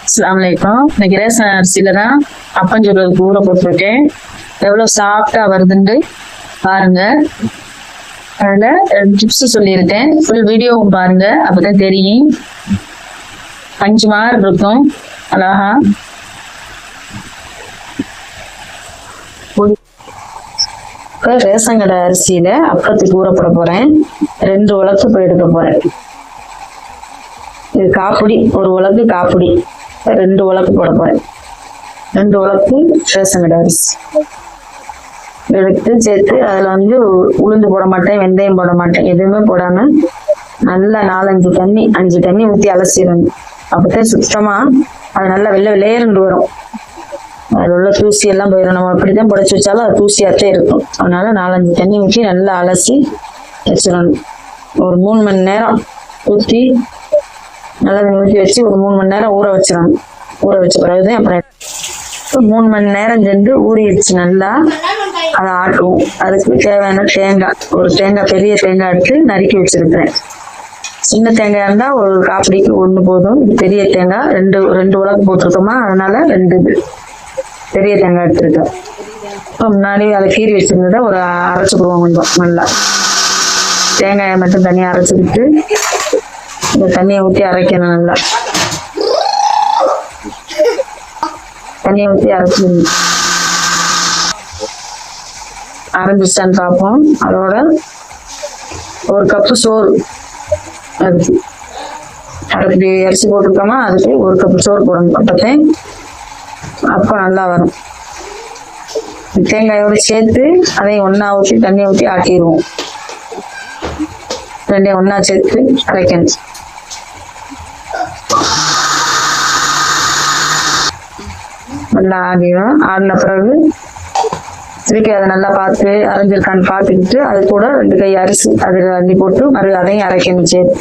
அஸ்ஸலாமு அலைக்கும். இன்னைக்கு ரேஷன் அரிசியில தான் அப்பம் சொல்றதுக்கு ஊற போட்டிருக்கேன். எவ்வளவு சாஃப்டா வருதுன்னு பாருங்க. அதுல டிப்ஸ் சொல்லியிருக்கேன். ஃபுல் வீடியோவும் பாருங்க, அப்பதான் தெரியும். பஞ்சு மாதிரி இருக்கும் அழகா. ரேஷன் கடை அரிசியில அப்பத்துக்கு ஊற போட போறேன். 2 உலக்கு போய் எடுக்க போறேன். இது காப்புடி, 1 உலக்கு காப்புடி, 2 உலக்கு போட போறேன். 2 உலக்கு ரேஷன் கடை அரிசி எடுத்து சேர்த்து அதுல உளுந்து போட மாட்டேன், வெந்தயம் போட மாட்டேன், எதுவுமே போடாம நல்லா 4-5 தண்ணி ஊற்றி அலசிடணும். அப்பதான் சுத்தமா அது நல்லா வெள்ளையர்ந்து வரும். அதுல உள்ள தூசி எல்லாம் போயிடும். நம்ம அப்படிதான் புடைச்சு வச்சாலும் அது தூசியாத்தே இருக்கும். அதனால 4-5 தண்ணி ஊற்றி நல்லா அலசி வச்சிடணும். ஒரு 3 மணி நேரம் ஊற்றி நல்லா ஊற்றி வச்சு ஒரு 3 மணி நேரம் ஊற வச்சிடணும். ஊற வச்ச பிறகுதான் அப்புறம் 3 மணி நேரம் சென்று ஊறிடுச்சு. நல்லா அதை ஆட்டுவோம். அதுக்கு தேவையான தேங்காய், ஒரு தேங்காய், பெரிய தேங்காய் எடுத்து நறுக்கி வச்சிருக்கிறேன். சின்ன தேங்காய் இருந்தா ஒரு காப்பிடிக்கு 1 போதும். பெரிய தேங்காய் 2 உலக்கு போட்டிருக்கோமா, அதனால 2 பெரிய தேங்காய் எடுத்துருக்கேன். முன்னாடி அதை கீறி வச்சிருந்ததை ஒரு அரைச்சுக்குவோம். கொஞ்சம் நல்லா தேங்காயை மட்டும் தனியாக அரைச்சிக்கிட்டு இந்த தண்ணியை ஊற்றி அரைக்கணும். நல்லா தண்ணியை ஊற்றி அரைஞ்சிச்சான்னு பார்ப்போம். அதோட 1 கப்பு சோறு, அதுக்கு அரைப்படி அரிசி போட்டிருக்கோமா, அதுக்கு 1 கப்பு சோறு போடணும். அப்போ நல்லா வரும். தேங்காயோடு சேர்த்து அதையும் ஒன்னா ஊற்றி தண்ணியை ஊற்றி ஆட்டிடுவோம். 2 ஒன்னா சேர்த்து அரைக்கணும். நல்லா ஆடிடும். ஆடின பிறகு திருப்பி அதை நல்லா பார்த்து அரைஞ்சிருக்கான்னு பார்த்துக்கிட்டு அது கூட 2 கை அரிசி அதில் அள்ளி போட்டு அதையும் அரைக்கணும் சேர்த்து.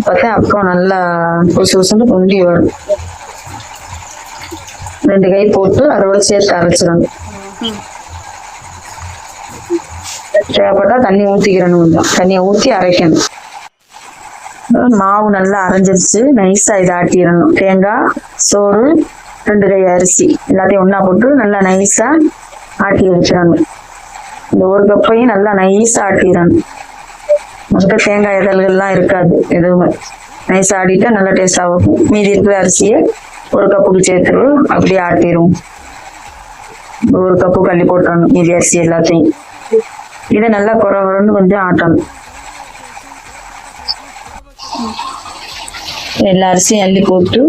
பார்த்தா அப்புறம் நல்லா புதுசு பொங்கி வரும். 2 கை போட்டு அதோட சேர்த்து அரைச்சிடணும். தேவைப்பட்டா தண்ணி ஊற்றிக்கிறணும். கொஞ்சம் தண்ணியை ஊற்றி அரைக்கணும். மாவு நல்லா அரைஞ்சிருச்சு. நைஸா இதை ஆட்டிடணும். தேங்காய், சோறு, 2 கை அரிசி எல்லாத்தையும் ஒன்னா போட்டு நல்லா நைஸா ஆட்டி வச்சிடணும். இந்த 1 கப்பையும் நல்லா நைஸா ஆட்டிடணும். மொத்தம் தேங்காய் இதழ்கள்லாம் இருக்காது, எதுவுமே நைஸா ஆடிட்டா நல்லா டேஸ்டா இருக்கும். மீதி இருக்கிற அரிசியை 1 கப்புக்கு சேர்த்துருவோம். அப்படியே ஆட்டிடுவோம். 1 கப்பு கள்ளி போட்டணும் மீதி அரிசி எல்லாத்தையும். இதை நல்லா குறன்னு கொஞ்சம் ஆட்டணும். எல்லா அரிசியும் அள்ளி போட்டு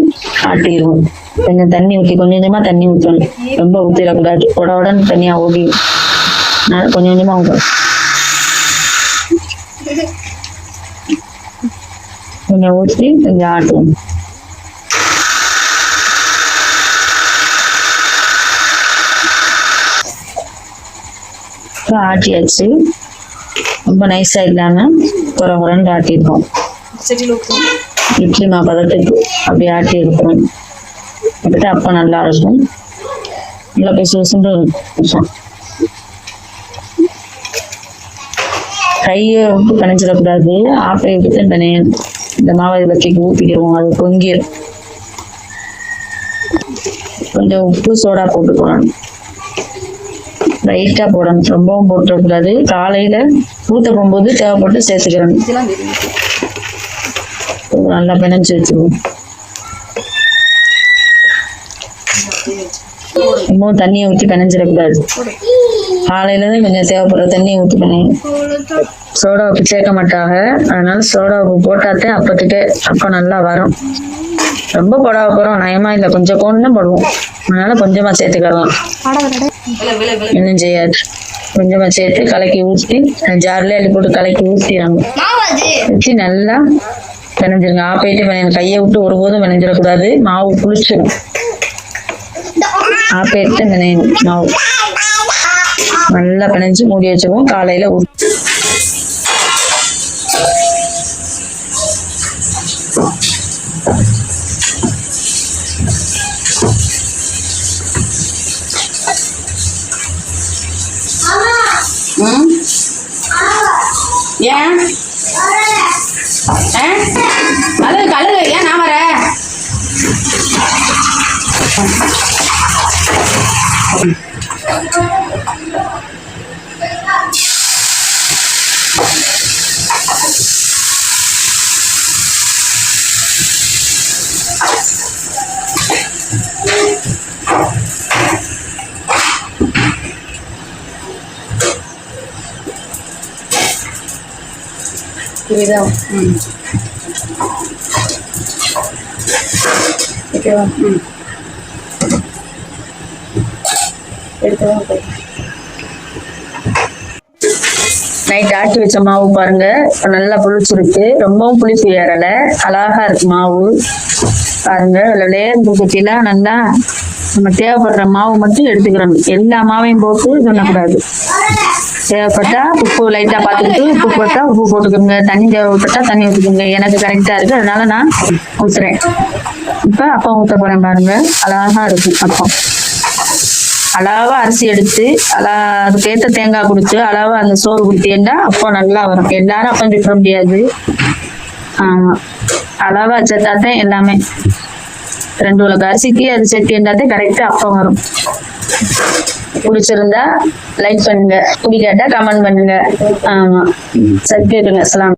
ஆட்டிடுவோம். கொஞ்சம் தண்ணி ஊற்றி கொஞ்சமா தண்ணி ஊற்றணும். ரொம்ப ஊற்றிடக்கூடாது, உடனே தண்ணியா ஓடி. கொஞ்சமா ஊற்றணும். கொஞ்சம் ஊற்றி கொஞ்சம் ஆட்டுவோம். ஆட்டியாச்சு. ரொம்ப நைஸா இல்லாம குறன்னு ஆட்டிருக்கோம். இட்லி மா பதத்துக்கு அப்படி ஆட்டி இருக்கணும். அப்ப நல்லா இருக்கும். நல்லா பேசும். கையை விட்டு பிணைஞ்சிடக்கூடாது. ஆப்பையை விட்டு பிணையணும். இந்த மாவை இதில் தூக்கி ஊற்றிக்கிடுவோம். அது பொங்கிடும். கொஞ்சம் உப்பு சோடா போட்டு போடணும். லைட்டா போடணும், ரொம்பவும் போட்டுக்கூடாது. காலையில ஊத்த போகும்போது தேவைப்பட்டு சேர்த்துக்கிறணும். நல்லா பிணைஞ்சு வச்சுருவோம். ரொம்ப தண்ணியை ஊற்றி பிணைஞ்சிடக்கூடாது. காலையில தான் கொஞ்சம் தேவைப்படுற தண்ணியை ஊற்றி பிணையும். சோடா உப்பு சேர்க்க மாட்டாங்க, அதனால சோடா உப்பு போட்டாத்தே அப்பத்துக்கே அப்பம் நல்லா வரும். ரொம்ப போட போறோம் நயமா இல்லை, கொஞ்சம் கோன்னு போடுவோம். அதனால கொஞ்சமா சேர்த்துக்கலாம், இன்னும் செய்யாது. கொஞ்சமா சேர்த்து கலக்கி ஊற்றி ஜார்ல அள்ளி போட்டு கலக்கி ஊற்றிடுறாங்க. ஊற்றி நல்லா பிணைஞ்சிருங்க. ஆப்பைட்டு பிணையணும். கையை விட்டு ஒருபோதும் பிணைஞ்சிடக்கூடாது. மாவு புளிச்சிடும். ஆப்பைட்டு பிணையணும். மாவு நல்லா பிணைஞ்சு மூடி வச்சிருவோம். காலையில ஊற்றி ஏன் அது கழுகு ஏன் நான் வரேன் புரியுதா? ஓகேவா? எடுத்துதான் நைட் ஆட்டி வச்ச மாவு பாருங்க, இப்ப நல்லா புளிச்சிருக்கு. ரொம்பவும் புளிப்பு ஏறல, அழகா இருக்கு மாவு பாருங்க. லேர்ந்து குட்டிலாம் நல்லா நம்ம தேவைப்படுற மாவு மட்டும் எடுத்துக்கிறோம். எல்லா மாவையும் போட்டு பண்ணக்கூடாது. தேவைப்பட்டா உப்பு லைட்டா பார்த்துக்கிட்டு, உப்பு போட்டா உப்பு போட்டுக்கோங்க, தண்ணி தேவைப்பட்டா தண்ணி ஊற்றிக்கோங்க. எனக்கு கரெக்டா இருக்கு, அதனால நான் ஊத்துறேன். இப்ப அப்பம் ஊத்த போறேன் பாருங்க, அழகா இருக்கும் அப்பம். அளவா அரிசி எடுத்து அதுக்கேற்ற தேங்காய் குடிச்சு அளவா அந்த சோறு குடுத்தீங்கன்னா அப்போ நல்லா வரும். எல்லாரும் அப்பம் சுற்ற முடியாது. ஆமா, அளவா சேர்த்தாத்தான் எல்லாமே. 2 உலக அரிசிக்கு அது சேர்த்திருந்தாத்தே கரெக்டா அப்பம் வரும். பிடிச்சிருந்தா லைக் பண்ணுங்க, பிடிக்காட்டா கமெண்ட் பண்ணுங்க. ஆமா, சரி கேட்டுங்க. அஸ்ஸலாம்.